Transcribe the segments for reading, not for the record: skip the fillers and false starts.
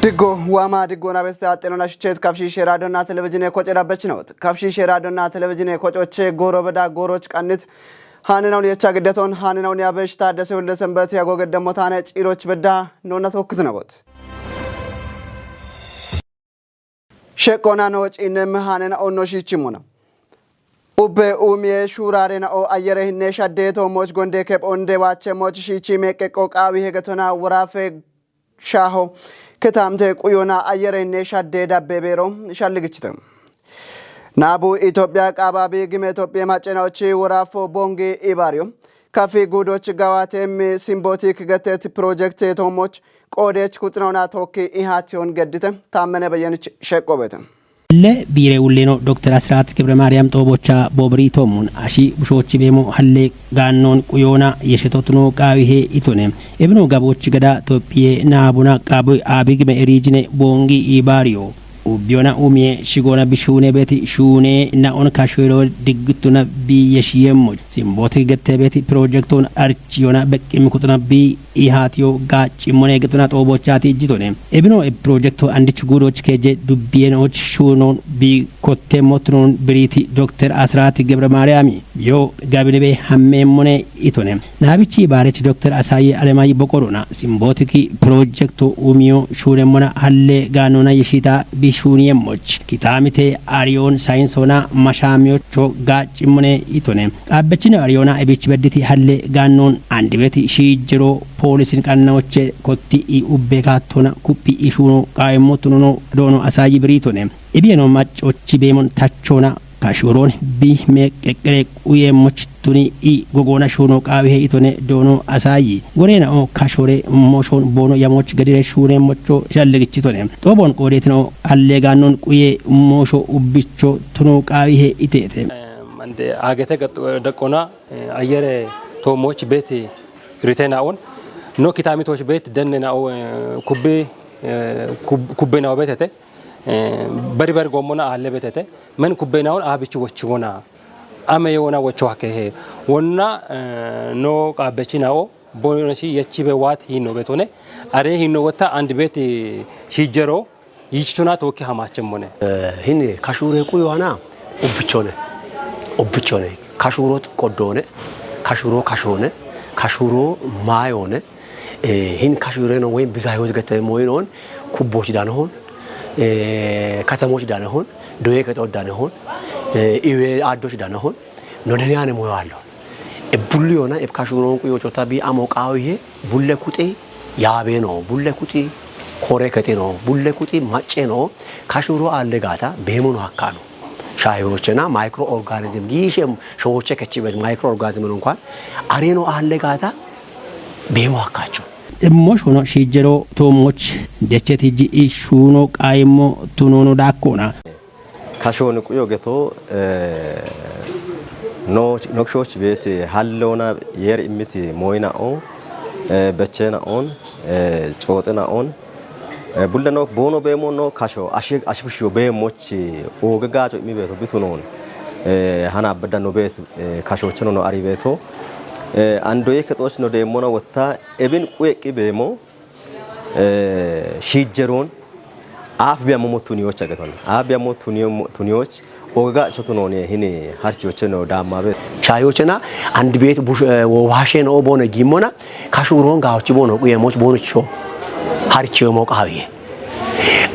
Digo wama digo na besta atenona shchet kafshi sheradona televizhine kocerabech ነው kafshi sheradona televizhine koጮቼ ጎሮበዳ ጎሮች ቀንት ሃንናውን የቻገደቶን ሃንናውን ያበሽ ታደሰ ወልደ ሰንበት ያጎገደሞታነ ጪሮች በዳ ነውና ተወክዝ ነውት ሸቆና ነው ጪንም ሃንና ኦኖሽ ይችሙና ኡበ ኡሚየ ሹራሬና ኦ አየረህነ ሻዴቶ ሞች ጎንዴ ከብ ኦንዴ ዋቸ ሞች ሺቺ መቀቆ ቃዊ ሄገቶና ወራፈ ሻሆ ከታምተ ቁዮና አየረህነ ሻዴዳ በቤሮ ሻልግችተም ናቡ ኢትዮጵያ ቃባቢ ግመ ኢትዮጵያ ማጨናዎች ወራፎ ቦንጌ ኢባሪዮ ካፌ ጉዶች ጋዋቴም ሲምቦቲክ ገተት ፕሮጀክት ቶሞች ቆዴች ኩጥናውና ቶኪ ኢሃቲዮን ገድተ ታመነ በየንች ሸቆበተ ለቢሬ ውሌኖ ዶክተር አስራት ገብረ ማርያም ጦቦቻ ቦብሪ ቶሙን አሺ ቡሾች ቤሞ ሀሌ ጋኖን ቁዮና የሸቶትኖ ቃዊሄ ኢቶኔ እብኖ ጋቦች ገዳ ኢትዮጵያ ናቡና ቃቡ አቢግመ ሪጅኔ ቦንጊ ኢባሪዮ ቢዮና ኡሚዬ ሽጎና ቢሹኔ ቤቲ ሹኔ ናኦን ካሾሎ ድግቱና ቢየሽየሞ ሲምቦቲ ገተ ቤቲ ፕሮጀክቱን አርቺዮና በቂም ኩጥና ቢ ኢሃቲዮ ጋጭሞኔ ገቱና ጦቦቻቲ ጅቶኔ ኤብኖ ፕሮጀክቱ አንዲች ጉዶች ከጀ ዱቢየኖች ሹኖን ቢ ኮቴሞትኖን ብሪቲ ዶክተር አስራት ገብረ ማርያም ዮ ጋብለቤ ሐሜሞኔ ኢቶኔ ናቢቺ ባረች ዶክተር አሳየ አለማይ በቆሮና ሲምቦቲኪ ፕሮጀክቱ ኡሚዮ ሹኔሞና ሀሌ ጋኖና የሺታ ቢ ሹኒየሞች ኪታሚቴ አሪዮን ሳይንሶና ማሻሚዮቾ ጋጭሙኔ ኢቶኔ ቃበችን አሪዮና እቤች በድቲ ሀሌ ጋኖን አንድ ቤት ሺጅሮ ፖሊስን ቀናዎቼ ኮቲ ኡቤካቶና ኩፒ ኢሹኖ ቃይሞቱኖ ዶኖ አሳይ ብሪቶኔ ኢቢኖ ማጮች ቤሞን ታቾና ካሹሮን ቢ መቀቀሬ ቁየሞች ቱኒ ጎጎና ሹኖ ቃዊሄ ኢቶኔ ዶኖ አሳይ ጎሬና ኦ ካሾሬ ሞሾን ቦኖ ያሞች ገዲሬ ሹኔ ሞቾ ሻለግቺቶኔ ጦቦን ቆዴት ነው አሌጋኖን ቁዬ ሞሾ ኡብቾ ቱኖ ቃዊሄ ኢቴቴ አንደ አገተ ደቆና አየረ ቶሞች ቤት ሪቴናውን ኖ ኪታሚቶች ቤት ደነናው ኩቤናው ቤተተ በሪበር ጎሞና አለ ቤተተ ምን ኩቤናውን አብቹ ወችቦና አመየውና ወቸዋከ ወና ኖ ቃበቺናው ቦኖሺ የቺበ ዋት ሂኖ ቤቶኔ አሬ ሂኖ ወታ አንድ ቤት ሂጀሮ ይችቱና ተወኪ ሀማቸሞኔ ሂኒ ካሹሬ ቁዮና ኦብቾኔ ካሹሮት ቆዶኔ ካሹሮ ካሾኔ ካሹሮ ማዮኔ ሂን ካሹሬ ነው ወይ ብዛይወት ገተ ሞይኖን ኩቦች ዳነሆን ከተሞች ዳነሆን ዶዬ ከተወዳነሆን ኢዌ አዶች ዳነሆን ኖደኒያነ ሞያሎ እቡልዮና እብካሹሮን ቁዮቾታ ቢ አሞቃዊሄ ቡለኩጤ ያቤ ነው ቡለኩጤ ኮሬከቴ ነው ቡለኩጤ ማጬ ነው ካሹሮ አለጋታ በሞኑ አካኑ ሻዮችና ማይክሮ ኦርጋኒዝም ጊሼም ሾዎቼ ከቺበት ማይክሮ ኦርጋኒዝም ነው እንኳን አሬኖ አለጋታ በሞ አካቸው እሞሽ ሆኖ ሺጀሮ ቶሞች ደቸት ጂ ኢሹኖ ቃይሞ ቱኖኖ ዳኮና ካሾን ቁዮ ገቶ ኖክሾች ቤት ሃሎና የር ኢሚቲ ሞይናኦ በቸናኦን ጮጥናኦን ቡለኖ ቦኖ በሞኖ ካሾ አሽብሽዮ በሞች ኦገጋጆ ኢሚቤቶ ቢቱኖን ሃና በዳኖ ቤት ካሾች ነው አሪ ቤቶ አንዶዬ ከጦች ነው ደሞና ወታ እብን ቁየቂ በሞ ሺጀሮን አፍ ቢያሞቱኒዎች አገቶን አፍ ቢያሞቱኒዎች ኦጋ ቾቱኖኔ ሂኒ ሃርቾች ነው ዳማበ ሻዮችና አንድ ቤት ዋሼ ነው ቦነ ጊሞና ካሹሮን ጋዎች ቦነ ቁየሞች ቦኖቾ ሃርቾ ሞቃዊ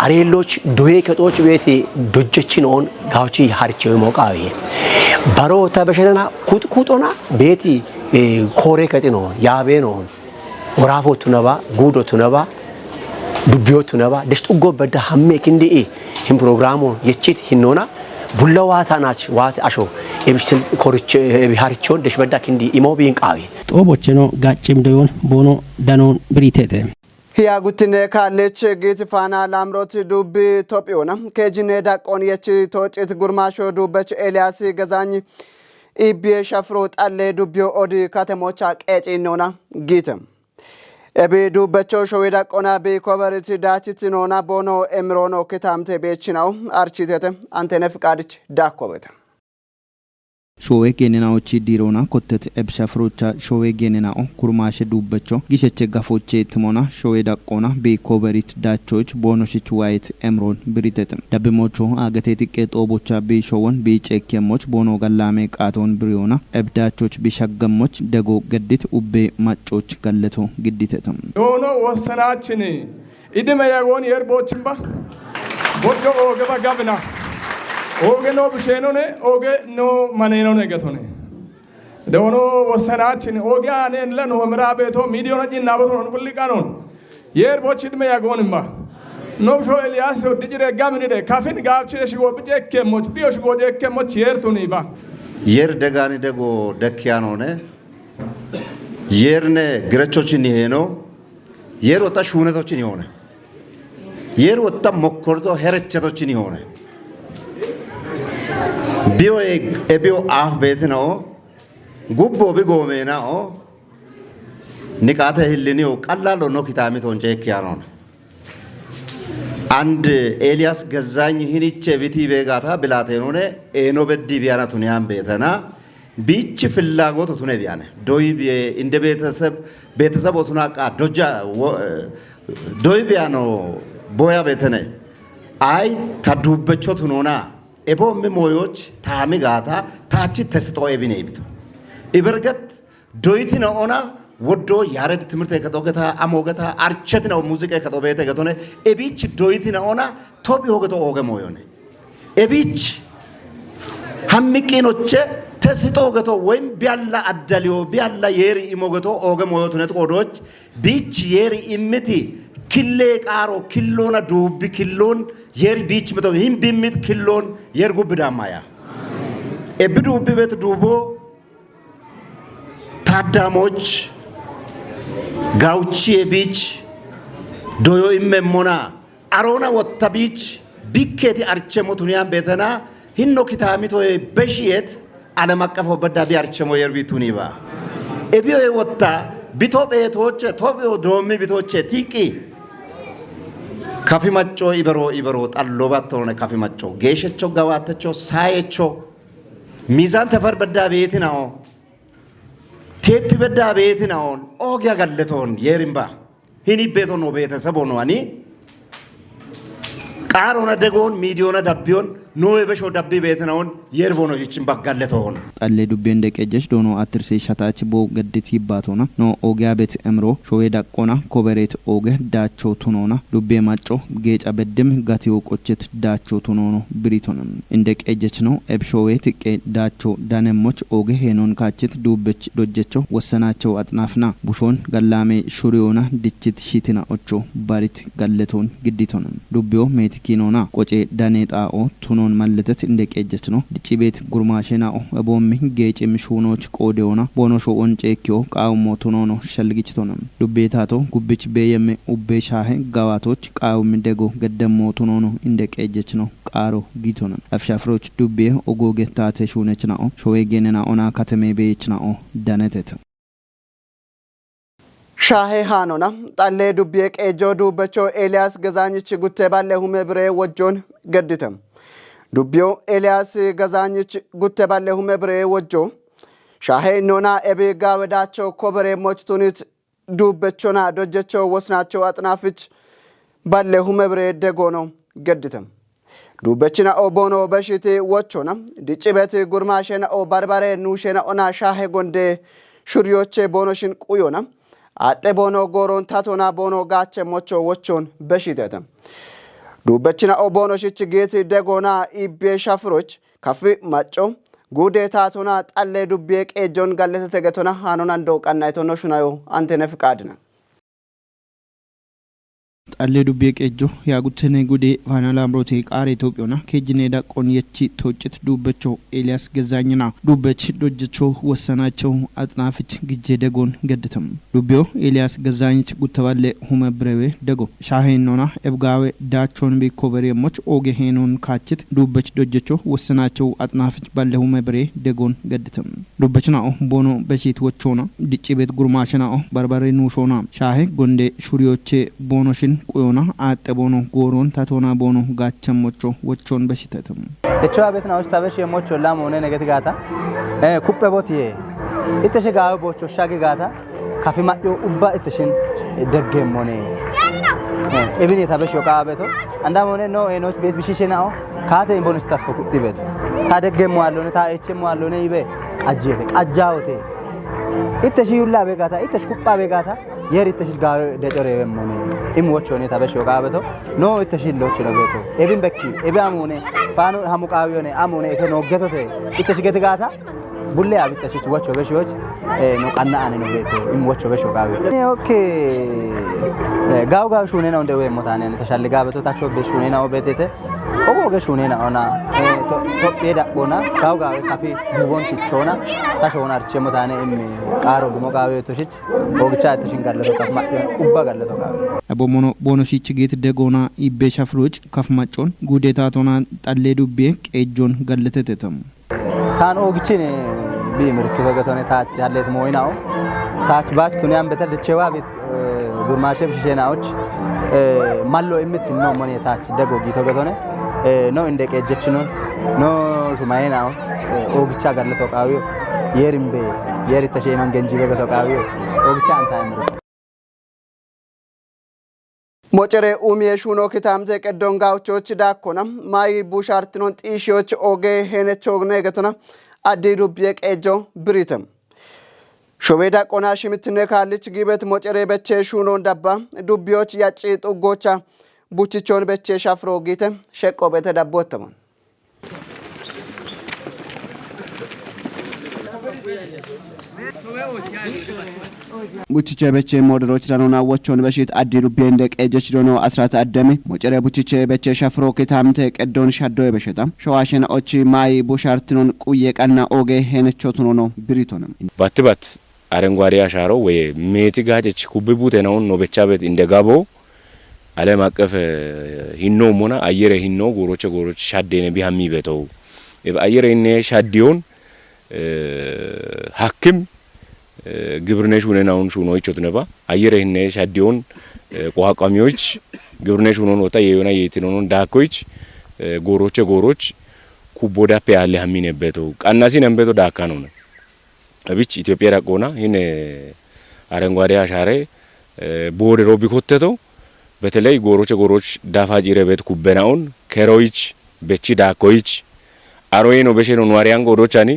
አሬሎች ዶዬ ከጦች ቤት ዶጀችን ኦን ጋዎች ሃርቾ ሞቃዊ ባሮ ተበሸና ኩጥኩጦና ቤቲ ኮሬ ከጤኖ ያቤ ነው ወራፎቱ ነባ ጉዶቱ ነባ ዱቢዮቱ ነባ ደሽጥጎ በዳ ሐሜ ክንዲ ይም ፕሮግራሙ የቺት ሂኖና ቡለዋታናች ዋት አሾ ኤብሽል ኮርቼ ቢሃርቾን ደሽበዳ ክንዲ ኢሞቢን ቃዊ ጦቦቼ ነው ጋጭም ደዮን ቦኖ ዳኖን ብሪቴቴ ሂያ ጉትነ ካለች ጌትፋና ላምሮት ዱብ ኢትዮጵያና ከጂኔ ዳቆን የቺ ቶጭት ጉርማሾ ዱበች ኤልያስ ገዛኝ ኢቤ ሸፍሮ ጣለ ዱቢዮ ኦዲ ከተሞች አቀጪ ነውና ጊተም ኤቤ ዱበቾ ሾዌዳ ቆና ቤ ኮቨሪቲ ዳችት ነውና ቦኖ ኤምሮኖ ከታምተ ቤች ነው አርቺቴተ አንተነ ፍቃድች ዳኮበተ ሾዌ ጌኔናዎች ዲሮና ኮተት ኤብሻፍሮቻ ሾዌ ጌኔናኦ ኩርማሽ ዱበቾ ጊሸቸ ጋፎቼ ትሞና ሾዌ ዳቆና ቤኮቨሪት ዳቾች ቦኖሽች ዋይት ኤምሮን ብሪተትም ደብሞቾ አገቴ ጥቄት ኦቦቻ ቢሾወን ቢጨከሞች ቦኖ ገላሜ ቃቶን ብሪዮና ኤብዳቾች ቢሸገሞች ደጎ ገዲት ኡቤ ማጮች ገለቶ ግዲተትም ዶኖ ወሰናችን ኢድመ ያጎን የርቦችምባ ቦጆ ኦገባ ጋብና ኦገ ኖ ብሼኖኔ ኦገ ኖ ማኔኖኔ ገቶኔ ዶኖ ወሰናችን ኦገ አኔን ለኖ ምራቤቶ ሚዲዮና ጂና በቶን ቡሊቃኖን የርቦች ኢድመ ያጎንምባ ኖብሾ ኤልያስ ወድጅሬ ጋምኒደ ካፊን ጋብቼ ሽጎ ብጄ ከሞች ቢዮሽ ጎዴ ከሞች የርቱኒባ የር ደጋኒ ደጎ ደኪያኖኔ የርነ ግረቾችን ይሄኖ የር ወጣ ሹነቶችን ይሆነ የር ወጣ ሞኮርቶ ሄረቸቶችን ይሆነ ቢዮ ኤቢዮ አፍ ቤት ነው ጉቦ ቢጎሜናኦ ንቃተ ህልኒው ቀላሎ ነው ኪታሚቶን ጨኪያኖ አንድ ኤልያስ ገዛኝ ህኒቼ ቢቲ ቤጋታ ብላቴኖኔ ኤኖ በዲ ቢያናቱን ያን ቤተና ቢች ፍላጎቱ ቱነ ቢያነ ዶይ እንደ ቤተሰብ ወቱናቃ ዶጃ ዶይ ቢያኖ ቦያ ቤተነ አይ ታዱበቾ ቱኖና ኤቦ ሞዮች ታሚ ጋታ ታቺ ተስጦ ኤቢኔ ይብቶ ኢበርገት ዶይቲ ነኦና ወዶ ያረድ ትምርት ከቶገታ አሞገታ አርቸት ነው ሙዚቃ ከቶቤተ ገቶነ ኤቢች ዶይቲ ነኦና ቶቢ ሆገቶ ኦገ ሞዮነ ኤቢች ሐምቂኖቼ ተስጦ ገቶ ወይም ቢያላ አዳሊዮ ቢያላ የሪ ኢሞገቶ ኦገ ሞዮቱ ነት ቆዶች ቢች የሪ ኢምቲ ክሌ ቃሮ ክሎና ዱብ ክሎን የሪ ቢች መቶ ሂም ቢምት ክሎን የርጉብ ዳማያ ኤብዱ ቢበት ዱቦ ታዳሞች ጋውቺ ቢች ዶዮ ኢመሞና አሮና ወጣ ቢች ቢኬቲ አርቸሞ ቱኒያን ቤተና ሂኖ ኪታሚቶ በሽየት ዓለም አቀፍ ወበዳ ቢያርቸሞ የርቢቱኒባ ኤቢዮ ወጣ ቢቶ ቤቶች ቶቢዮ ዶሚ ቢቶች ቲቂ ካፊ ማጮ ኢበሮ ጣሎባት ሆነ ካፊ ማጮ ጌሸቾ ጋዋተቾ ሳየቾ ሚዛን ተፈር በዳ ቤትናው ቴፒ በዳ ቤትናው ኦጊያ ገለቶን የሪምባ ሂኒ ቤቶ ነው ቤተሰብ ሆኖ አኒ ቃሮና ደጎን ሚዲዮና ዳቢዮን ኖዌ በሾ ዳቢ ቤትናውን የርቦኖ ይችን ባጋለቶን ጣሌ ዱቤ እንደቀጀሽ ዶኖ አትርሴ ሻታች ቦ ገድት ይባቶና ኖ ኦጊያ ቤት እምሮ ሾዌ ዳቆና ኮበሬት ኦገ ዳቾ ቱኖና ዱቤ ማጮ ጌጫ በደም ጋቲዮ ቆቸት ዳቾ ቱኖኖ ብሪቶንም እንደቀጀች ነው ኤብሾዌ ትቄ ዳቾ ዳነሞች ኦገ ሄኖን ካችት ዱበች ዶጀቾ ወሰናቸው አጥናፍና ቡሾን ገላሜ ሹሪዮና ድችት ሺቲና ኦቾ ባሪት ጋለቶን ግዲቶንም ዱቤው ሜትኪኖና ቆጬ ዳኔጣኦ ቱኖ ማለተት እንደቀጀች ነው ድጪ ቤት ጉርማሽና አቦም ጌጭ ምሹኖች ቆዴውና ቦኖሾ ወንጨኪዮ ቃውሞ ቱኖኖ ሸልግጭቶንም ዱቤታቶ ጉብች በየም ኡቤ ሻሄ ጋዋቶች ቃውም ደጎ ገደሞ ቱኖኖ እንደቀጀች ነው ቃሮ ጊቶንም አፍሻፍሮች ዱቤ ኦጎጌታተ ሹነችናኦ ሾዌጌነና ኦና ከተሜ ቤችናኦ ዳነተት ሻሄ ሃኖና ጣሌ ዱቤ ቀጆ ዱበቾ ኤልያስ ገዛኝች ጉቴ ባለ ሁመ ብሬ ወጆን ገድተም ዱቢዮ ኤልያስ ገዛኝች ጉቴ ባለ ሁመ ብሬ ወጆ ሻሄ ኖና ኤቤጋ ወዳቸው ኮበሬ ሞችቱኒት ዱበቾና ዶጀቾ ወስናቸው አጥናፍች ባለ ሁመ ብሬ ደጎኖ ገድተም ዱበችና ኦቦኖ በሽቲ ወቾና ዲጭበት ጉርማሸና ኦ ባርባሬ ኑሸና ኦና ሻሄ ጎንዴ ሹሪዮቼ ቦኖሽን ቁዮና አጤ ቦኖ ጎሮን ታቶና ቦኖ ጋቸ ሞቾ ወቾን በሽተተም ዱበችና ኦቦኖ ሽች ጌት ደጎና ኢቤ ሻፍሮች ካፊ ማጮ ጉዴ ታቶና ጣሌ ዱቤ ቀጆን ጋለተ ተገቶና ሃኖና እንደው ቀናይቶኖ ሹናዮ አንተነ ፍቃድና ጣሌ ዱቤ ቀጆ ያጉተነ ጉዴ ፋና ላምሮቴ ቃሬ ኢትዮጵያና ከጅኔ ዳቆን የቺ ተውጭት ዱበቾ ኤልያስ ገዛኝና ዱበች ዶጀቾ ወሰናቸው አጥናፍች ግጄ ደጎን ገድተም ዱቤዮ ኤልያስ ገዛኝች ጉተባለ ሁመ ብሬዌ ደጎ ሻሄኖና ኤብጋዌ ዳቾን ቢኮበሬሞች ኦጌ ሄኖን ካችት ዱበች ዶጀቾ ወሰናቸው አጥናፍች ባለ ሁመ ብሬ ደጎን ገድተም ዱበችናኦ ቦኖ በሺት ወቾና ድጪ ቤት ጉርማሽናኦ ባርባሬ ኑሾና ሻሄ ጎንዴ ሹሪዮቼ ቦኖሽን ቁዮና አጠቦኖ ጎሮን ታቶና ቦኖ ጋቸሞቾ ወቾን በሽተተም echo abet na osta besh yemocho la mone negati gata kuppe botiye iteshe gawe bocho shagi gata kafi madyo ubba iteshin degge mone ebini tabesh yoka abeto anda mone no enoch bet bishishe nao kaate bonus tasfo kutti beto ta degge mo allone ta eche mo allone ibe ajjete ajjaote itteshi yulla begata ittesh kuppa begata yer itteshi gawe dejore mone im wochone tabesh yoka abeto no itteshi lochino beto ebin bekki ebe amone fano hamuqawiyone amone ete no getote itteshi getigata bulle abitteshi wocho beshoch no qanna ane no beto im wocho besho gawe okay gaw gaw shune na onde we motane ne tashalli gabeto tacho be shune na obetete ogo ge shune na ona to peda bona gaw gaw kafi dubon tichona tashona arche motane im qaro dumo gawe to shich ogcha tishin galle to kafma ubba galle to gawe abomono bono sich get degona ibbe shafroch kafmachon gudeta tona talle dubbe qejon galletetetam tan ogchine bi mirkibe gatone taach hallet moynaao taach baach tunyam betel chewa bit gurmashe bishenaoch mallo emit no mone taach dego gito gatone no inde qejechino no shumaynao ogcha galle to qawiyo yerimbe yerita shenon genjibe gato qawiyo ogcha antaimro ሞጨሬ ኡሚየ ሹኖ kitamze qeddon gaawchoch daakona mai bushartinon xishoch oge henechogne gatona addi dubye qejo britam shobeda qona shimitne kallich gibet ሞጨሬ beche shunon dabba dubyoch yaci xugocha buchichon beche shafro gite shekko bete dabbotamon ቡችቼ በቼ ሞደሮች ዳኖና ወቾን በሽት አዲሩ ቤንደ ቀጀች ዶኖ 14 አደሜ ሞጨሬ ቡችቼ በቼ ሸፍሮ ከታምተ ቀዶን ሻዶ በሸጣም ሸዋሸና ኦቺ ማይ ቡሻርትኖን ቁየ ቀና ኦጌ ሄነቾቱኖ ነው ብሪቶንም ባትባት አረንጓዴ አሻሮ ወይ ሜቲ ጋጀች ኩብቡቴ ነው ነው በቻበት እንደጋቦ ዓለም አቀፍ ሂኖ ሞና አየረ ሂኖ ጎሮች ሻዴነ ቢሃሚ በተው አየረ ሂኔ ሻዲዮን ሐኪም ግብርነሽ ሆነናውን ሹኖች ወጥነባ አየረ ሂኔ ሻዲዮን ቋቋሚዎች ግብርነሽ ሆኖን ወጣ የዮና የቲኖን ዳኮች ጎሮች ኩቦዳፔ ያለ ሀሚነበቶ ቃናሲ ነንበቶ ዳካ ነው አብች ኢትዮጵያ ራቆና ይሄን አረንጓዴ አሻሬ ቦደሮ ቢኮተቶ በተለይ ጎሮች ዳፋጅ ረበት ኩበናውን ከሮይች በቺ ዳኮች አሮዬ ነው በሸ ነው ኗሪያን ጎሮቻኒ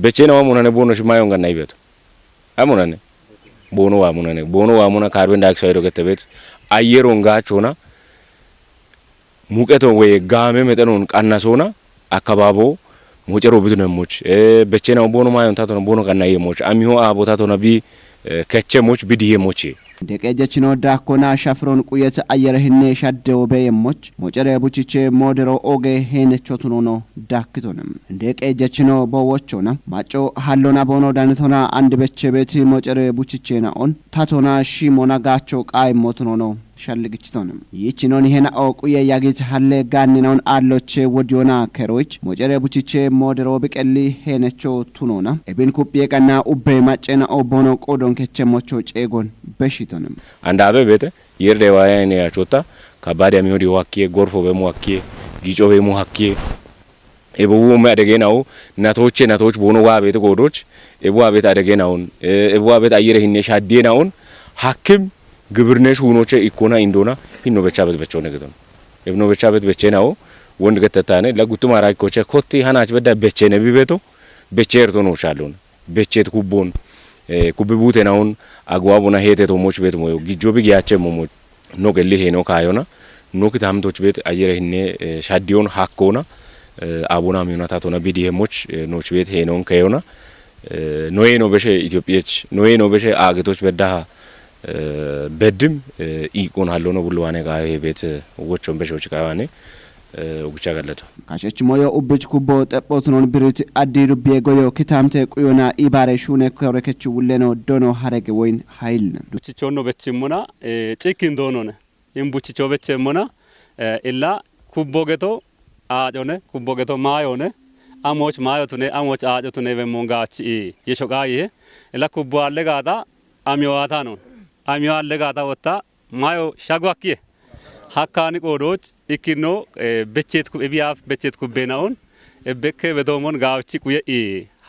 በቼ ነው አሙናነ ቦኖሽ ማዮን ጋር ናይበቱ አሙናነ ቦኖ ዋሙና ካርቦን ዳይኦክሳይድ ገተበት አየሮን ጋቾና ሙቀቶ ወይ ጋሜ መጠኑን ቀናሶና አካባቦ ሞጨሮ ብትነሞች በቼ ነው ቦኖ ማዮን ታቶ ነው ቦኖ ቀናየሞች አሚሆ አቦታቶ ነቢ ከቸሞች ቢዲየሞች ደቀጀችኖ ዳኮና ሻፍሮን ቁየት አየረህኔ ሻደው በየሞች ሞጨሬ ቡችቼ ሞደሮ ኦጌ ሄነቾቱኖ ነው ዳክቶንም ደቀጀችኖ በወቾና ማጮ ሃሎና ቦኖ ዳንቶና አንድ በቼ ቤት ሞጨሬ ቡችቼና ኦን ታቶና ሺሞና ጋቾ ቃይ ሞቱኖ ነው ሻልግችቶንም ይችኖን ይሄና ኦቁየ ያጊት ሃለ ጋንናውን አሎቼ ወዲዮና ከሮች ሞጨሬ ቡችቼ ሞደሮ በቀሊ ሄነቾ ቱኖና ኤቢን ኩፕየ ቀና ኡቤ ማጨና ኦቦኖ ቆዶን ከቸሞቾ ጨጎን በሽቶንም አንዳበ ቤተ ይርደ ዋያኔ ያቾታ ከባዳ ሚሆዲ ዋኪየ ጎርፎ በመዋኪ ጊጮ በመዋኪ ኤቦው ማደገናው ናቶች ቦኖ ዋ ቤተ ጎዶች ኤቦዋ ቤት አደገናውን ኤቦዋ ቤት አየረ ሂኔ ሻዴናውን ሐኪም ግብርነሽ ሆኖቼ ኢኮና ኢንዶና ሂኖ በቻበት በቸው ነገዶ ኤብኖ በቻበት በቸናው ወንድ ገተታነ ለጉቱ ማራይ ኮቼ ኮቲ ሃናች በዳ በቸነ ቢቤቶ በቸርቶ ነው ሻሎን በቸት ኩቦን ኩብቡቴናውን አግዋቡና ሄቴቶ ሞች ቤት ሞዮ ጊጆ ቢያቸ ሞሞ ኖ ገሊ ሄኖ ካዮና ኖ ክታምቶች ቤት አየረ ሂኔ ሻዲዮን ሐኮና አቡና ሚዮናታቶና ቢዲሄሞች ኖች ቤት ሄኖን ካዮና ኖዬ ነው በሸ ኢትዮጵያች ኖዬ ነው በሸ አገቶች በዳ በድም ኢቆን ሃሎ ነው ብሉዋኔ ጋር ቤት ወቾን በሾች ጋዋኔ ኡግቻ ጋለቶ ካቸች ሞዮ ኡብች ኩቦ ጠጶትኖን ብሪት አዲሩ ቢጎዮ kitamte ቁዮና ኢባሬ ሹኔ ኮረከች ውለኖ ዶኖ ሀረገ ወይን ኃይል ቡችቾኖ በችሙና ጭኪን ዶኖነ ኢምቡችቾ በችሙና ኢላ ኩቦ ገቶ አጆነ ኩቦ ገቶ ማዮነ አሞች ማዮቱኔ አሞች አጆቱኔ በሞንጋች የሾቃዬ ኢላ ኩቦ አለጋታ አሚዋታ ነው አሚዋ አለጋታ ወጣ ማዮ ሻጓኪ ሀካኒ ቆዶች ኢኪኖ በቼት ኩ ኢቢያፍ በቼት ኩቤናውን ኤቤከ በዶሞን ጋውቺ ቁየ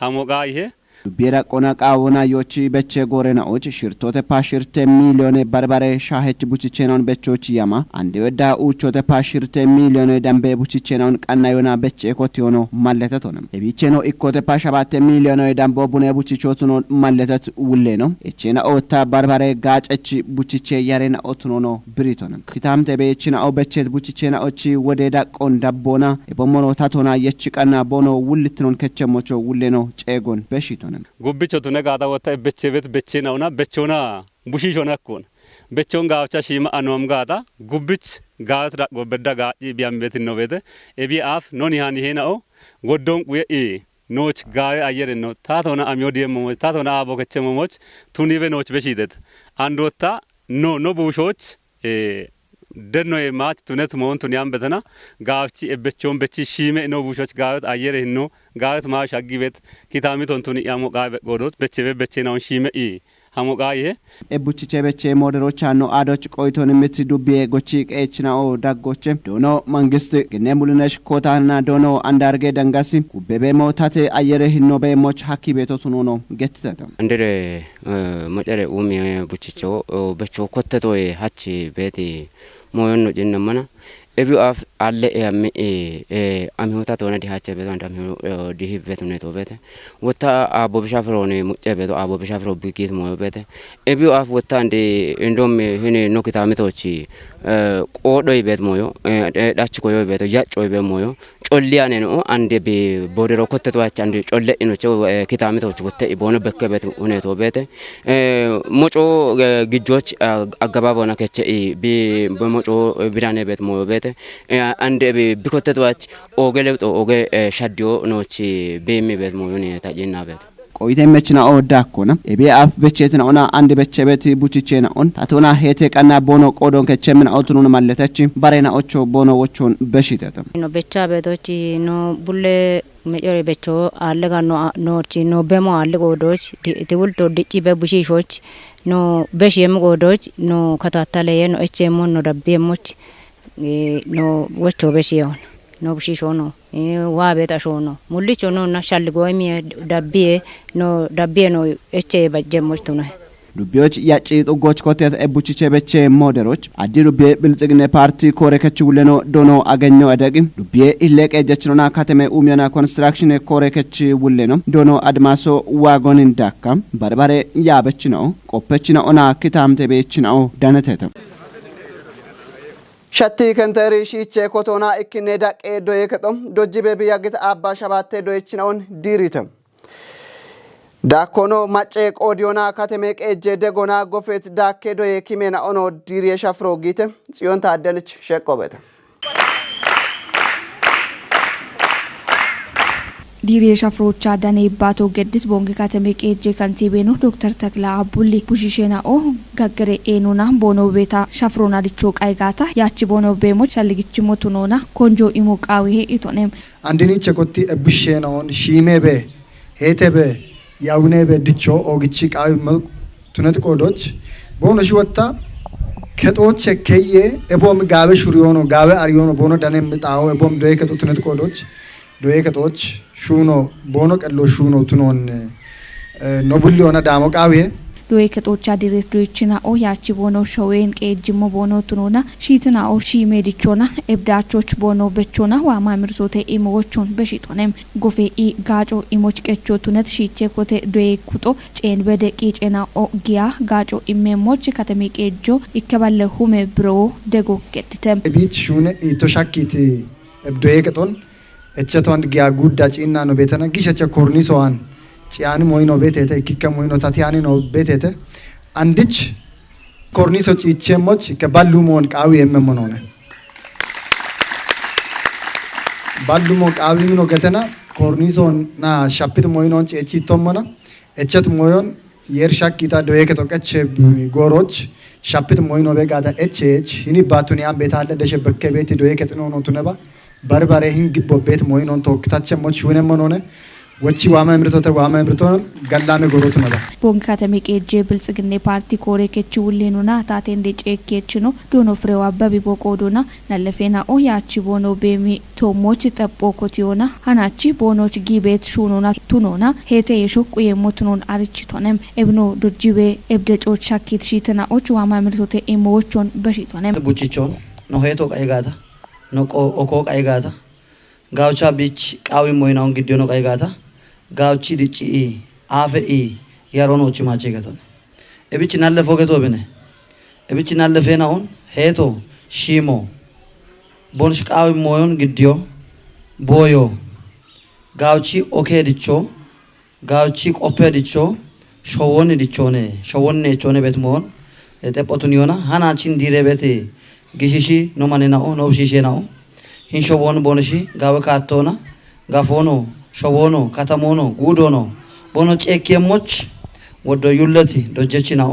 ሀሞቃ ይሄ ዱቤራ ቆና ቃወና ዮቺ በቼ ጎረና ኦች ሽርቶተ ፓሽርተ ሚሊዮን በርበሬ ሻሄች ቡችቼናውን በቾች ያማ አንዴ ወዳ ኡቾተ ፓሽርተ ሚሊዮን ደንበ ቡችቼናውን ቀና ዮና በቼ ኮት ዮኖ ማለተት ሆነም ኤቢቼኖ ኢኮተ ፓሻባተ ሚሊዮን ደንቦ ቡኔ ቡችቾቱ ነው ማለተት ውሌ ነው ኤቼና ኦታ በርበሬ ጋጨች ቡችቼ ያሬና ኦትኖ ነው ብሪቶንም ክታምተ በኤቼና ኦ በቼት ቡችቼና ኦቺ ወደ ዳቆን ዳቦና ኤቦሞኖ ታቶና የች ቀና ቦኖ ውልትኖን ከቸሞቾ ውሌ ነው ጨጎን በሽቶ ጉብቾ ቱነ ጋታ ወታ በቸቤት በቸናውና በቾና ቡሺሾና ኮን በቾን ጋውቻ ሺማ አኖም ጋታ ጉብች ጋት ዳ ጎበዳ ጋጪ ቢያም ቤት ነው ቤተ ኤቢ አፍ ኖን ያን ይሄናው ጎዶን ቁየ ኖች ጋይ አየር ነው ታቶና አሚዮዲ ሞሞች ታቶና አቦ ከቸሞሞች ቱኒቤ ኖች በሺደት አንዶታ ኖ ቡሾች ደኖ የማት ቱነት ሞን ቱኒያም በተና ጋፍቺ እበቾን በቺ ሺሜ ነው ቡሾች ጋት አየር ነው ጋት ማሽ አጊቤት ኪታሚቶን ቱኒ ያሞ ጋይ ጎዶት በቸቤ በቸናውን ሺሜ ሀሞቃ ይሄ ኤቡቺቼ በቼ ሞደሮች አኖ አዶች ቆይቶን ምት ዱቤ ጎቺ ቀችናኦ ዳጎቼ ዶኖ መንግስት ግኔ ሙሉነሽ ኮታና ዶኖ አንዳርጌ ደንጋሲ ኩቤቤ ሞታቴ አየረ ሂኖ በሞች ሀኪ ቤቶቱ ነው ገትተም እንደረ መጨረ ኡሚ ቡቺቾ በቾ ኮተቶ ሀቺ ቤቲ ሞዮን ነው ጀነመና ኤቢው አፍ አለ ያሚ አሚሆታ ተወነ ዲሃቸ ቤት አንዳም ዲህ ቤት ነው ተወበተ ወታ አቦ በሻፍሮ ነው ሙጨ ቤት አቦ በሻፍሮ ቢጌት ሞበተ ኤቢው አፍ ወታ እንደ እንደም ሄኔ ኖክታ ሚቶች ቆዶይ ቤት ሞዮ ዳች ኮዮ ቤት ያጮ ቤት ሞዮ ጮሊያኔ ነው አንደ በቦደሮ ኮተቷች አንደ ጮለ ኢኖቸው ኪታሚቶች ወተ ቦነ በከበት ሁኔቶ ቤት ሞጮ ግጆች አገባቦና ከቸ በሞጮ ቢራኔ ቤት ሞዮ ቤት አንደ ቢኮተቷች ኦገለብጦ ኦገ ሻዲዮ ኖች በሚ ቤት ሞዮን ታጂና ቤት ቆይተ መችና ኦዳኮና ኤቢ አፍ በቸትና ኦና አንድ በቸበት ቡቺቼና ኦን ታቶና ሄቴ ቀና ቦኖ ቆዶን ከቸምን አውቱኑን ማለተች ባሬና ኦቾ ቦኖ ወቾን በሽተተም ኖ በቻ ቤቶች ኖ ቡሌ መጨረ በቾ አለጋ ኖች ኖ በሞ አለ ቆዶች ትውልቶ ድጪ በቡሺሾች ኖ በሽየም ቆዶች ኖ ከታታለ ኖ እቸሞ ኖ ደቤሞች ኖ ወቾ በሽዮን ኖ ቡሺሾ ኖ ዋቤታሾ ነው ሙልቾ ነው እና ሻልጎሚ ዳቤ ነው እቼ በጀሞች ነው ዱቤዎች ያጪ ጥጎች ኮቴት ኤቡቺቼ በቼ ሞደሮች አዲ ዱቤ ብልጽግና ፓርቲ ኮሬከች ውለኖ ዶኖ አገኘው አደግም ዱቤ ኢለቀ ጀችኖና ከተማ ኡሚዮና ኮንስትራክሽን ኮሬከች ውለኖ ዶኖ አድማሶ ዋጎን እንዳካም በርባሬ ያበች ነው ቆፐች ነው ኦና ክታምተ ቤች ነው ዳነተተም ሸቲ ከንተሪ ሺቼ ኮቶና እክኔ ዳቄ ዶዬ ከጦም ዶጂ ቤቢያግት አባ ሸባቴ ዶይችናውን ዲሪተም ዳኮኖ ማጨ ቆዲዮና ከተሜ ቀጄ ደጎና ጎፌት ዳኬ ዶዬ ኪሜና ኦኖ ዲሪ ሸፍሮ ጊተ ጽዮን ታደለች ሸቆበተ ዲሪ ሸፍሮቻ ዳኔ ባቶ ገድስ ቦንግ ከተሜ ቀጄ ካንቲቤኖ ዶክተር ተክላ አቡሊ ቡሺሼና ኦ ጋገሬ ኤኑና ቦኖ ቤታ ሸፍሮና ዲቾ ቃይጋታ ያቺ ቦኖ ቤሞች አልግች ሞቱኖና ኮንጆ ኢሞቃዊ ኢቶኔም አንድኒ ቸኮቲ እብሼናውን ሺሜቤ ሄቴቤ ያውኔቤ ዲቾ ኦግቺ ቃይ ቱነት ቆዶች ቦኖ ሽወታ ከጦች ከየ ኤቦም ጋበ ሹሪዮኖ ጋበ አሪዮኖ ቦኖ ዳኔም ጣው ኤቦም ዶይ ከጦ ቱነት ቆዶች ዶይ ከጦች ሹኖ ቦኖ ቀሎ ሹኖ ቱኖን ኖቡሊ ሆነ ዳሞ ቃዌ ዶይ ከጦቻ ዲሬት ዶይችና ኦ ያቺ ቦኖ ሾዌን ቀጅሞ ቦኖ ቱኖና ሺትና ኦ ሺ ሜዲቾና ኤብዳቾች ቦኖ በቾና ዋማ ምርሶቴ ኢሞዎቹን በሺቶነም ጎፌ ኢ ጋጮ ኢሞች ቀቾ ቱነት ሺቼ ኮቴ ዶይ ኩጦ ጬን በደቂ ጬና ኦ ጊያ ጋጮ ኢሜሞች ከተሜ ቀጆ ይከባለ ሁሜ ብሮ ደጎ ቀጥተም ቢት ሹነ ኢቶሻኪቲ ኤብዶይ ከጦን እቸቶን ጊያ ጉዳ ጪና ነው ቤተና ጊሸቸ ኮርኒሶዋን ጪያን ሞይኖ ቤቴተ ኢኪከ ሞይኖ ታቲያኒ ነው ቤቴተ አንድች ኮርኒሶ ጪቼሞች ከባሉሞን ቃዊ የመመኖነ ባሉሞ ቃዊ ነው ገተና ኮርኒሶን ና ሻፒት ሞይኖን ጪቺ ቶሞና እቸት ሞዮን የርሻኪታ ዶዬ ከተቀቸ ጎሮች ሻፒት ሞይኖ ቤጋታ ኤችኤች ይኒ ባቱኒያን ቤታለ ደሸበከ ቤት ዶዬ ከተኖ ነው ቱነባ በርበሬ ህንግቦ ቤት ሞይኖን ተወክታቸ ሞች ወነመኖነ ወቺ ዋማ ምርቶን ገላሜ ጎሮቱ ነበር ቦንካተሜ ቄጄ ብልጽግኔ ፓርቲ ኮሬ ከቺ ውሌኑና ታቴ እንደ ጨኬች ነው ዶኖ ፍሬው አበቢ ቦቆዶና ነለፌና ኦ ያቺ ቦኖ ቤሚ ቶሞች ጠጶ ኮቲዮና ሃናቺ ቦኖች ጊቤት ሹኖና ቱኖና ሄቴ የሾቁ የሞትኖን አርችቶነም ኤብኖ ዱርጂቤ ኤብደጮች ሻኪት ሺትና ኦች ዋማ ምርቶቴ ኢሞዎቹን በሺቶነም ቡቺቾን ነው ሄቶ ቀይጋታ ነው ኦኮ ቀይጋታ ጋውቻ ቢች ቃዊ ሞይናውን ግዲዮ ነው ቀይጋታ ጋውቺ ድጪ አፈኢ ያሮኖች ማቼ ገተን እብች ናለፎ ገቶ ብነ እብች ናለፌናውን ሄቶ ሺሞ ቦንሽ ቃዊ ሞዮን ግዲዮ ቦዮ ጋውቺ ኦኬ ድቾ ጋውቺ ቆፔ ድቾ ሾወን ድቾኔ ሾወን ቾኔ ቤት ሞን ተጶቱን ይሆና ሃናቺን ዲሬቤት ግሽሺ ነው ማኔናኦ ነው ሺሼናኦ ሂንሾቦን ቦንሺ ጋወ ካቶና ጋፎኖ ሾቦኖ ከተሞኖ ጉዶኖ ቦኖ ጨኬሞች ወዶ ዩለቲ ዶጀቺ ነው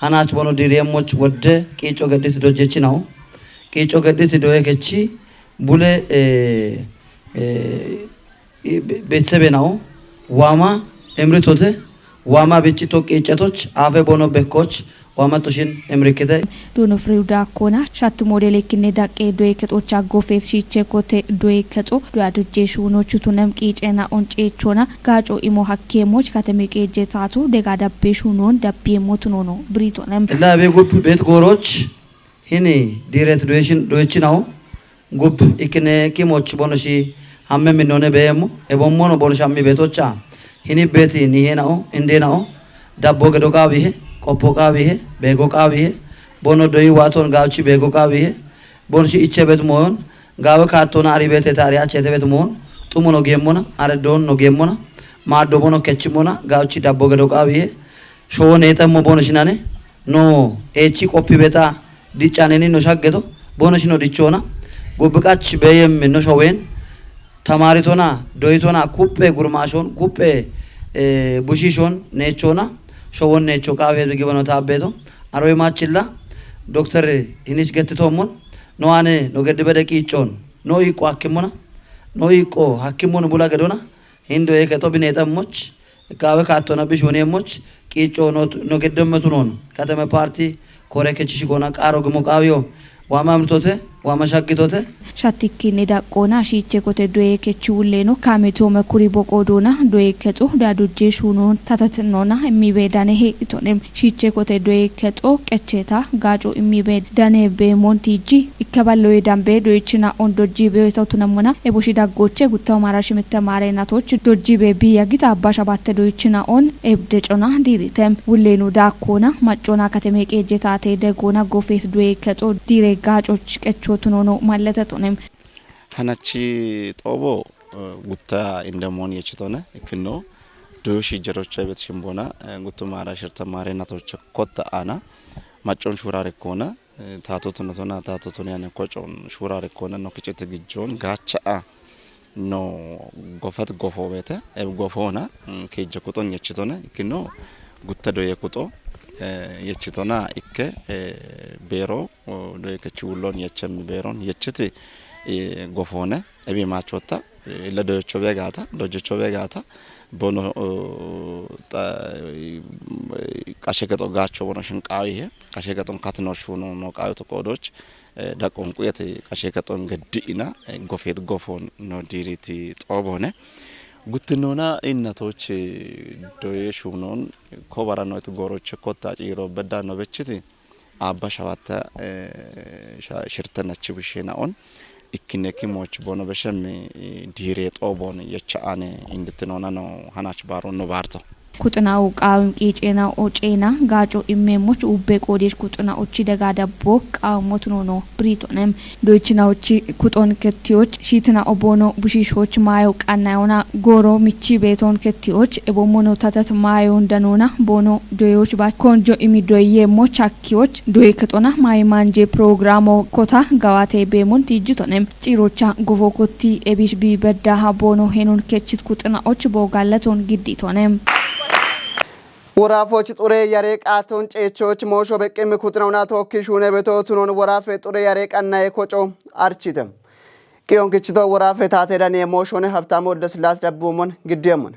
ሃናች ቦኖ ዲሬሞች ወደ ቂጮ ገዲት ዶጀቺ ነው ቂጮ ገዲት ዶየ ከቺ ቡሌ ቤተሰቤ ነው ዋማ እምሪቶቴ ዋማ ቤቺቶ ቂጨቶች አፈ ቦኖ በኮች ዋማቶሽን እምሪከተ ዶኖ ፍሬው ዳኮና ሻት ሞዴል ክኔ ዳቄ ዶይ ከጦቻ ጎፌት ሺቼ ኮቴ ዶይ ከጦ ዶያዱጄ ሹኖቹ ቱነም ቂጨና ኦንጬቾና ጋጮ ኢሞ ሐኬሞች ከተሜ ቄጄ ታቱ ደጋዳቤ ሹኖን ዳቤ ሞትኖ ብሪቶነም ለቤ ጉብ ቤት ጎሮች ሂኒ ዲሬት ዶይቺ ነው ጉብ ኢክኔ ኪሞች ቦኖሺ አመ ምንሆነ በየሞ ኤቦሞኖ ቦኖሻ ሚ ቤቶቻ ሂኒ ቤት ኒሄ ነው እንዴ ነው ዳቦ ገዶቃ ቢሄ ቆፖ ቃቢሄ ቤጎ ቃቢሄ ቦኖ ዶይ ዋቶን ጋውቺ ቤጎ ቃቢሄ ቦንሺ ኢቼ ቤት ሞን ጋወ ካቶና አሪ ቤት ታሪያ ቼተ ቤት ሞን ጡሙ ነው ጌሞና አረ ዶን ነው ጌሞና ማዶ ቦኖ ከችሞና ጋውቺ ዳቦ ገዶ ቃቢሄ ሾኔ ተሞ ቦንሽናኔ ኖ ኤቺ ቆፒ ቤታ ዲጫኔኒ ነው ሻገቶ ቦንሽ ነው ዲቾና ጎብቃች በየም ነው ሾዌን ተማሪቶና ዶይቶና ኩፔ ጉርማሾን ኩፔ ቡሺሾን ኔቾና ሾወን ኔቾ ቃቤ ቢገበኖ ታቤቶ አሮይ ማችላ ዶክተር ሂኒች ገትቶሞን ኖአኔ ኖ ገድ በደቂጮን ኖ ይቆ ሐኪሙና ኖ ይቆ ሐኪሙን ቡላ ገዶና ሂንዶ የከቶ ቢኔጠሞች ቃበ ካቶና ቢሾኔሞች ቂጮ ኖ ገደመቱ ኖን ከተመ ፓርቲ ኮሬከቺ ጎና ቃሮ ግሞ ቃቢዮ ዋማ ምርቶቴ ዋማ ሻግቶቴ ሻቲኪኔ ዳቆና ሺቼ ኮቴ ዶዬ ከቺ ውሌኖ ካሜቶ መኩሪ ቦቆዶና ዶዬ ከጦ ዳዱጄ ሹኖን ታተትኖና የሚቤዳኔ ሄቶኔም ሺቼ ኮቴ ዶዬ ከጦ ቀቼታ ጋጮ የሚቤዳኔ በሞንቲጂ ይከባለው የዳምቤ ዶይችና ኦን ዶጂ ቤታውቱነሙና ኤቦሺ ዳጎቼ ጉታው ማራሽ ምተማሬናቶች ዶጂ ቤቢ ያጊታ አባሻ ባተ ዶይችና ኦን ኤብደጮና ዲሪተም ውሌኑ ዳኮና ማጮና ከተሜ ቄጄታቴ ደጎና ጎፌት ዶዬ ከጦ ዲሬ ጋጮች ቀቾቱኖ ነው ማለተቶኔም ሀናቺ ጦቦ ጉታ እንደሞን የችቶነ እክኖ ዶሺ ጀሮቻ ቤት ሽምቦና ጉቱ ማራ ሽርተ ማሬናቶች ኮታ አና ማጮን ሹራር ኮና ታቶቱነቶና ታቶቱን ያነ ኮጮን ሹራር ኮና ነው ከጨት ግጆን ጋቻ ነው ጎፈት ጎፎ ቤተ ኤብ ጎፎና ከጀ ቁጦን የችቶነ እክኖ ጉታ ዶ የቁጦ የችቶና እከ ቤሮ ዶ የከቺ ውሎን የቸም ቤሮን የችት ጎፎነ እቤ ማቾታ ለዶቾ ቤጋታ ዶጆቾ ቤጋታ ቦኖ ቃሸገጦ ጋቾ ቦኖ ሽንቃዊ ይሄ ቃሸገጦን ካትኖሽ ነው ቃዩ ተቆዶች ዳቆን ቁየት ቃሸገጦን ገዲና ጎፌት ጎፎን ነው ዲሪቲ ጦቦነ ጉትኖና እናቶች ዶዬ ሹኖን ኮባራ ነው ተጎሮች ኮታ ጪሮ በዳ ነው በችቲ አባሻዋታ ሽርተናች ብሽናውን ኢክኔኪሞች ቦኖ በሸም ዲሬ ጦቦን የቻአኔ እንድትኖና ነው ሀናች ባሮ ነው ባርቶ ኩጥናው ቃውም ቂጬና ኦጬና ጋጮ ኢሜሞች ኡቤ ቆዴሽ ኩጥናዎቺ ደጋዳቦ ቃሞት ነው ብሪቶንም ዶይችናዎቺ ኩጦን ከቲዎች ሺትና ኦቦኖ ቡሺሾች ማዮ ቃናዮና ጎሮ ሚቺ ቤቶን ከቲዎች ኤቦሞኖ ታታት ማዮ እንደኖና ቦኖ ዶዮች ባ ኮንጆ ኢሚዶዬ ሞቻኪዎች ዶይ ከጦና ማይ ማንጄ ፕሮግራሞ ኮታ ጋዋቴ ቤሞን ቲጅቶንም ጪሮቻ ጎፎኮቲ ኤቢሽ ቢ በዳሃ ቦኖ ሄኖን ከችት ኩጥናዎች ቦጋለቶን ግዲቶንም ወራፎች ጡሬ ያሬቃቶን ጨቾች ሞሾ በቅም ኩትነውና ተወክሹ ነበቶቱን ወራፈ ጡሬ ያሬቃና የኮጮ አርቺተም ቂዮን ክችቶ ወራፌ ታቴዳን የሞሾነ ሀብታሙ ወልደስላሴ ደቡሞን ግዴሙን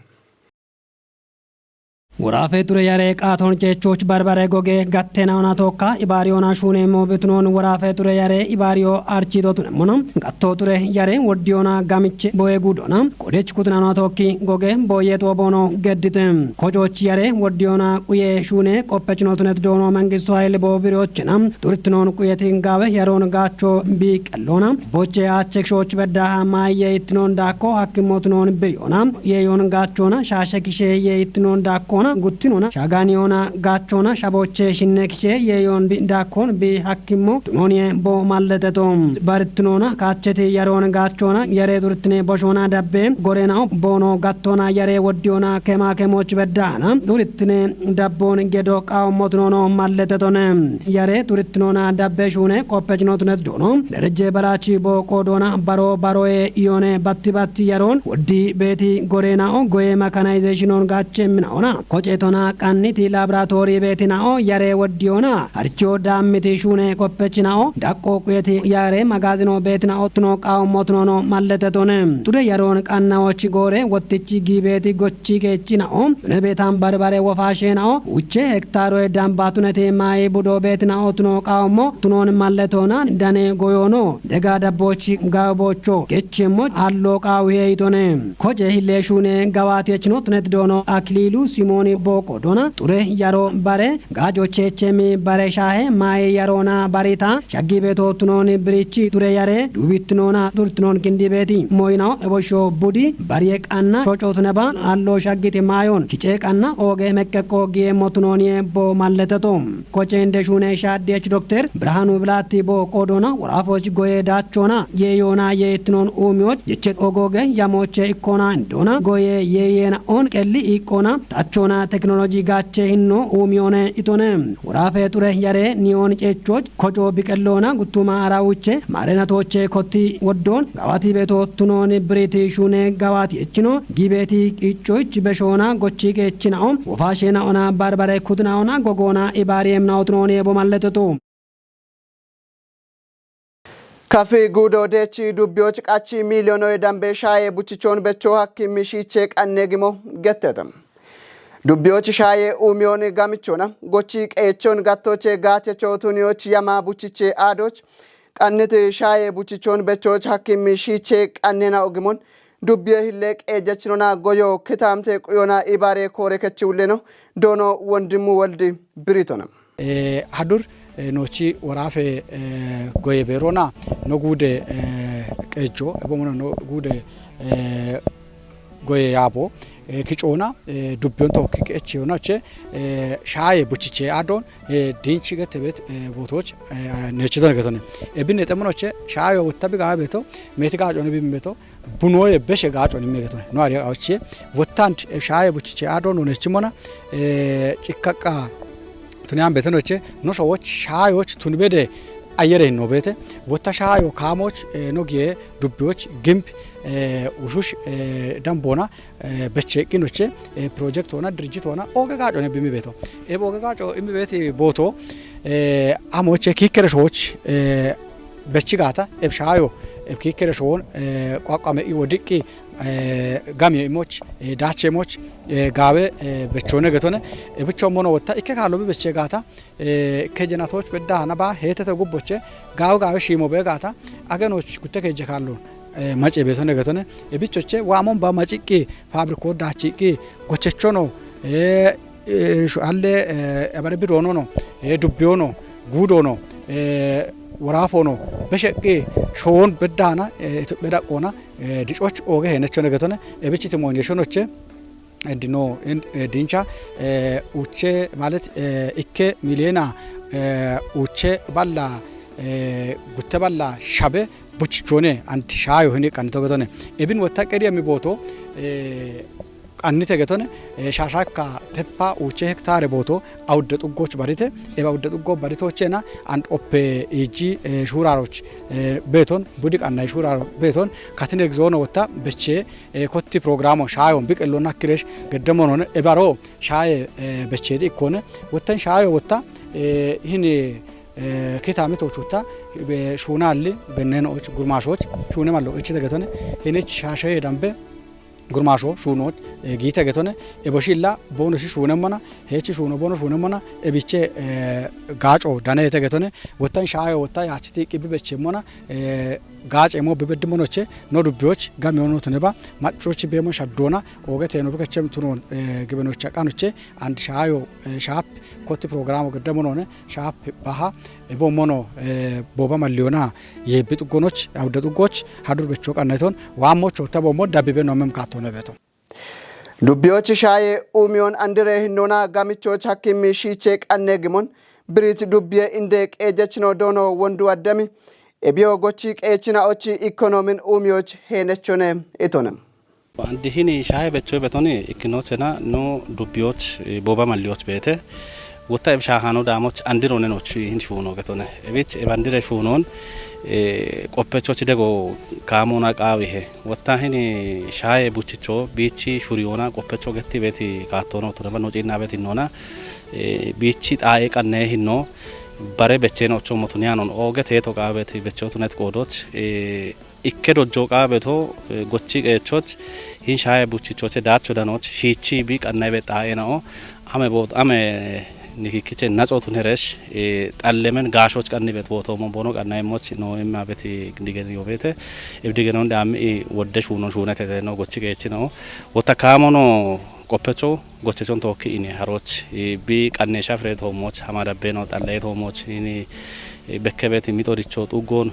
ወራፌ ቱሬ ያሬ ቃቶን ጨቾች በርበሬ ጎጌ ጋቴናውና ቶካ ኢባሪዮና ሹኔ ሞብትኖን ወራፌ ቱሬ ያሬ ኢባሪዮ አርቺቶቱን ሞኖ ጋቶ ቱሬ ያሬ ወዲዮና ጋሚቼ ቦዬ ጉዶና ቆዴች ኩትናና ቶኪ ጎጌ ቦዬ ቶቦኖ ገድትም ኮጆች ያሬ ወዲዮና ቁዬ ሹኔ ቆፐችኖቱነት ዶኖ መንግስቱ ኃይል ቦቢሮችና ቱርትኖን ቁየቲን ጋበ ያሮን ጋቾ ቢቀሎና ቦቼ አቸክሾች በዳ ማየ ኢትኖን ዳኮ ሐኪሞቱኖን ብሪዮና የዮን ጋቾና ሻሸኪሼ የኢትኖን ዳኮ ጉቲኖና ሻጋኒዮና ጋቾና ሻቦቼ ሽነክቼ የዮን ዳኮን ቢሐኪሞ ቱኖኒ ቦ ማለተቶም ባርትኖና ካቸቴ ያሮን ጋቾና የሬ ዱርትኔ ቦሾና ዳቤ ጎሬናው ቦኖ ጋቶና የሬ ወዲዮና ከማከሞች በዳና ዱርትኔ ዳቦን ጌዶ ቃው ሞትኖኖ ማለተቶነ የሬ ዱርትኖና ዳቤ ሹኔ ቆፐጅኖትነት ዶኖ ደረጀ በራቺ ቦ ቆዶና ባሮ ባሮዬ ኢዮኔ ባቲ ያሮን ወዲ ቤቲ ጎሬናው ጎዬ መካናይዜሽኖን ጋቼ ምናውና ኮጨቶና ቃኒቲ ላብራቶሪ ቤቲናኦ ያሬ ወዲዮና አርቾ ዳምቲ ሹኔ ቆፐችናኦ ዳቆ ቁየቲ ያሬ መጋዝኖ ቤቲናኦ ትኖ ቃው ሞትኖኖ ማለተቶነ ቱደ ያሮን ቃናዎች ጎሬ ወጥቺ ጊቤቲ ጎቺ ጌቺናኦ ነቤታን በርበሬ ወፋሼናኦ ውቼ ሄክታሮ ዳምባቱነቴ ማይ ቡዶ ቤቲናኦ ትኖ ቃውሞ ትኖን ማለቶና ዳኔ ጎዮኖ ደጋ ዳቦች ጋቦቾ ጌችሞ አሎ ቃው ሄይቶነ ኮጀ ሂሌ ሹኔ ጋዋቴችኖ ትነት ዶኖ አክሊሉ ሲሞኒ ቦቆዶና ጡሬ ያሮ ባሬ ጋጆቼ ቸሚ ባሬ ሻሄ ማይ ያሮና ባሪታ ሻጊ ቤቶ ትኖን ብሪቺ ጡሬ ያሬ ዱቢትኖና ዱርትኖን ግንዲ ቤቲ ሞይናው እቦሾ ቡዲ ባሪየ ቃና ሾጮት ነባ አሎ ሻጊት ማዮን ኪጬ ቃና ኦጌ መቀቆ ጊ ሞትኖኒ ቦ ማለተቶ ኮቼ እንደ ሹኔ ሻዴች ዶክተር ብርሃኑ ብላቲ ቦ ቆዶና ወራፎች ጎዬ ዳቾና የዮና የትኖን ኡሚዎች የቸት ኦጎገ ያሞቼ ኢኮና እንደሆና ጎዬ የየና ኦን ቀሊ ኢኮና ታቾና ቴክኖሎጂ ጋቼ ሂኖ ኡሚዮነ ኢቶነ ወራፌ ጡሬ ያሬ ኒዮን ጨቾች ኮጮ ቢቀሎና ጉቱማ አራውቼ ማረናቶቼ ኮቲ ወዶን ጋዋቲ ቤቶ ቱኖን ብሪቲ ሹኔ ጋዋቲ እችኖ ጊቤቲ ቂጮች በሾና ጎቺ ጌችናኦ ወፋሼና ኦና ባርባሬ ኩትናኦና ጎጎና ኢባሪየም ናውትኖኔ ቦማለተቶ ካፌ ጉዶ ዴቺ ዱቢዎች ቃቺ ሚሊዮኖ የዳምቤ ሻዬ ቡችቾን በቾ ሐኪም ሺቼ ቀኔግሞ ገተተም ዱቢዎች ሻዬ ኡሚዮን ጋምቾና ጎቺ ቀቾን ጋቶቼ ጋቸቾ ቱኒዎች ያማ ቡችቼ አዶች ቀንት ሻዬ ቡችቾን በቾች ሐኪም ሺቼ ቀኔና ኦግሞን ዱቢየ ሂሌቅ ኤጀችኖና ጎዮ ክታምቴ ቁዮና ኢባሬ ኮሬ ከችውሌ ነው ዶኖ ወንድሙ ወልድ ብሪቶና ሀዱር ኖቺ ወራፌ ጎዬ ቤሮና ኖጉደ ቀጆ በሞኖ ኖጉደ ጎዬ ያቦ kicoona dubbiyoon tokko keechiyoonaache shaaye buchiche adoon diinchi gate bet botoch nechiton gatone ebin etemonoche shaaye wottabi gaa beto meti gaa joni bim beto bunoye beshe gaa joni me gatone no ari awche wottant shaaye buchiche adoon nechimona cikkaqa tunyam betenoche no showoch shaayoch tunbede አየረ ነው ቤተ ወታ ሻዮ ካሞች ኖጊ ዱቢዎች ግምብ ውሹሽ ደምቦና በቸቂኖቼ ፕሮጀክት ሆና ድርጅት ሆና ኦገጋጮ ነው በሚቤቶ ኦገጋጮ የሚቤት ቦቶ አሞቼ ኪከረሾች በችጋታ ኤብሻዮ ኪከረሾን ቋቋመ ይወድቂ ጋሚ ኢሞች ዳቼ ኢሞች ጋበ በቾነ ገቶነ ብቻ ሞኖ ወታ ኢከካሎ በቸጋታ ከጀናቶች በዳና ባ ሄተተ ጉቦቼ ጋው ጋው ሺሞ በጋታ አገኖች ጉተከ ጀካሎ ማጬ ቤቶነ ገቶነ እብቾቼ ዋሞን ባማጪቂ ፋብሪኮ ዳቺቂ ጎቸቾ ነው አለ አበረብሮ ነው ዱቢዮ ነው ጉዶ ነው ወራፎ ነው በሸቂ ሾን በዳና ኢትዮጵያ ዳቆና ዲጮች ኦገ ሄነቾ ነገቶነ እብቺት ሞኔሽኖቼ እንዲኖ ዲንቻ ኡቼ ማለት ኢኬ ሚሊዮና ኡቼ ባላ ጉተ ባላ ሻበ ቡችቾኔ አንት ሻዮ ሆኔ ቀንቶ ገቶነ እብን ወታ ቀሪ የሚቦቶ አንተ ገቶነ ሻሻካ ተፓ ኡቼ ሄክታር ቦቶ አውደ ጥጎች ባሪተ አውደ ጥጎ ባሪቶቼና አንድ ኦፔ ኢጂ ሹራሮች ቤቶን ቡዲቅ አና ሹራሮ ቤቶን ካትነ ግዞነ ወታ በቼ ኮቲ ፕሮግራሞ ሻዮን ቢቀሎና ክሬሽ ገደሞን ሆነ ኤባሮ ሻየ በቼ ዲኮነ ወተን ሻዮ ወታ ይህን ኪታሚቶች ወታ ሹናል በነኖች ጉርማሾች ሹነ ማለው እቺ ተገተነ ሄነች ሻሸ ዳምበ ጉርማሾ ሹኖት ጊተ ገተነ ኤቦሺላ ቦኖሽ ሹነመና ሄቺ ሹኖ ቦኖ ሹነመና ኤቢቼ ጋጮ ዳነ የተገተነ ወታን ሻዮ ወታ ያቺቲ ቅቢ በቸመና ጋጭ ሞ በበድሞኖቼ ኖ ዱቢዎች ጋም የሆኑት ነባ ማጮች በሞ ሻዶና ኦገት የኖ በከቸም ቱኖን ግበኖች አቃኖቼ አንድ ሻዮ ሻፕ ኮቲ ፕሮግራም ገደሞ ነው ሻፕ ባሃ ቦሞኖ ቦባ ማሊዮና የብጥጎኖች አውደጥጎች ሀዱር በቾ ቀናይቶን ዋሞች ተቦሞ ዳቢበ ነው መምካቶ ነበቶ ዱቢዎች ሻዬ ኡሚዮን አንድሬ ህኖና ጋሚቾች ሐኪም ሺቼ ቀነግሞን ብሪት ዱቢየ እንደ ቀጀች ነው ዶኖ ወንዱ አደሚ ኤቢዮ ጎቺ ቀችና ኦቺ ኢኮኖሚን ኡሚዮች ሄነቾነ እቶነም አንዲህኒ ሻይ በቾ በቶኒ ኢኮኖሚና ኖ ዱቢዎች ቦባ ማሊዮች ቤተ ወታ ብሻሃኖ ዳሞች አንድሮነኖች ይህን ሹኖ ገቶነ እቤት ባንዲራ ሹኖን ቆፔቾች ደጎ ካሞና ቃዊሄ ወታ ህኒ ሻይ ቡችቾ ቢቺ ሹሪዮና ቆፔቾ ገቲ ቤት ካቶኖ ቱረበ ኖጪና ቤት ይኖና ቢቺ ጣይ ቀነ ህኖ bare becheno chomotunianon oge teto qaabeti bechotunet qodoch ikkedojo qaabeto gochi qechoch hin shaye buchichoche dacho danoch hichi bi qannay betaenao ame bot ame nikikiche naxotun heresh tallemen gashoch qannibet boto mon bono qannay moch no emabeti digen yobete ibdigenon dam wodde shuno shunete no gochi qechino wotakamono ቆpecho gochechon tokki ini haroch bi qannesha fred homoch hamada beno tallet homoch ini bekebet mitoricho tugon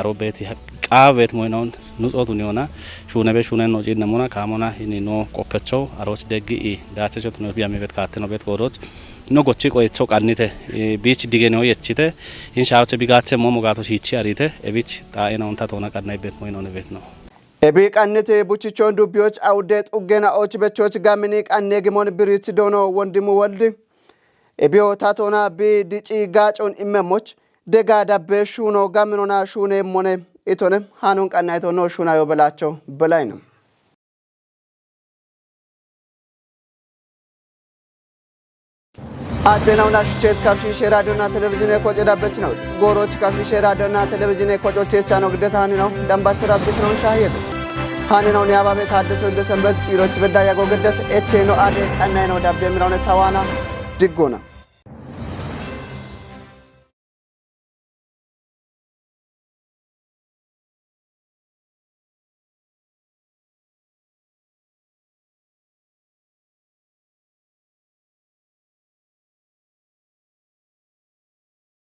arobeti qaabet moinon nuxotun yona shunebe shunen no jinna mona kamona ini no ቆpecho aroch degi dachecho tuno biamebet kaateno bet godoch no gochi qoecho qannite bich digeno yechite in shaache bigache momo gato shichi arite ebich taena onta tona qannay bet moinon bet no ኤቢ ቀንቴ ቡችቾን ዱቢዎች አውደት ኡገና ኦች በቾች ጋሚኒ ቀነግሞን ብሪት ዶኖ ወንድሙ ወልድ ኤቢዮ ታቶና ቢ ዲጪ ጋጮን ኢመሞች ደጋ ዳቤ ሹኖ ጋሚኖና ሹኔ ሞኔ ኢቶነ ሃኑን ቀናይቶ ነው ሹናዮ በላቸው በላይ ነው አደናውና ሽቼት ካፍሺ ሸራዶና ቴሌቪዥን ኮጭ ዳበች ነው ጎሮች ካፍሺ ሸራዶና ቴሌቪዥን ኮጮች ቻ ነው ግደታኒ ነው ደምባትራብት ነው ሻሂየት ሃኒ ነው ኒያባቤ ታደሰ እንደ ሰንበት ጪሮች በዳ ያጎገደት ኤቼ ነው አዴ ቀናይ ነው ዳቤ ምራውነ ታዋና ድጎና